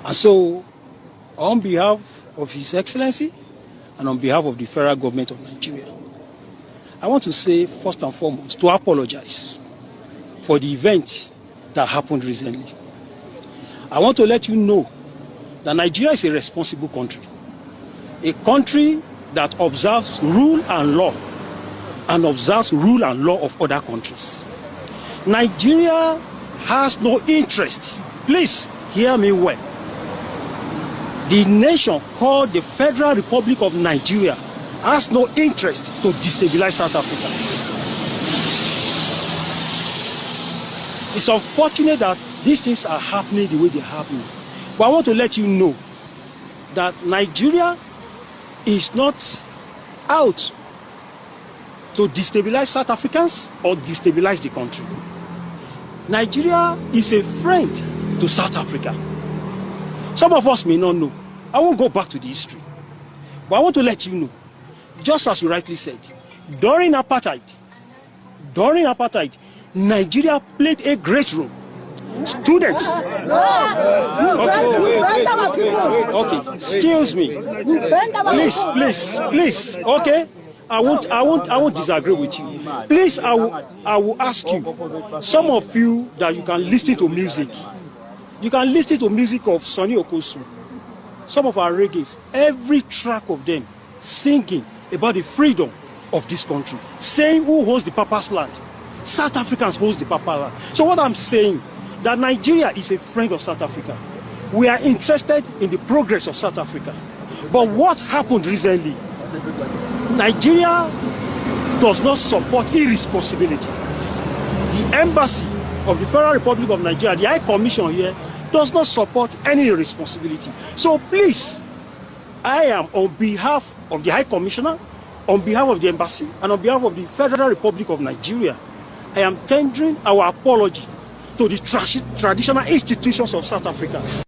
And so, on behalf of His Excellency and on behalf of the federal government of Nigeria, I want to say, first and foremost, to apologize for the event that happened recently. I want to let you know that Nigeria is a responsible country, a country that observes rule and law and observes rule and law of other countries. Nigeria has no interest. Please hear me well. The nation called the Federal Republic of Nigeria has no interest to destabilize South Africa. It's unfortunate that these things are happening the way they're happening. But I want to let you know that Nigeria is not out to destabilize South Africans or destabilize the country. Nigeria is a friend to South Africa. Some of us may not know. I won't go back to the history. But I want to let you know, just as you rightly said, during apartheid, Nigeria played a great role. Students. Okay, excuse me. Please. Okay, I won't disagree with you. Please, I will ask you. Some of you that you can listen to music. You can listen to music of Sonny Okosu. Some of our reggaes, every track of them singing about the freedom of this country, saying who holds the Papa's land. South Africans hold the Papa land. So what I'm saying, that Nigeria is a friend of South Africa. We are interested in the progress of South Africa. But what happened recently, Nigeria does not support irresponsibility. The embassy of the Federal Republic of Nigeria, the High Commission here, does not support any irresponsibility. So please, I am on behalf of the High Commissioner, on behalf of the embassy, and on behalf of the Federal Republic of Nigeria, I am tendering our apology to the traditional institutions of South Africa.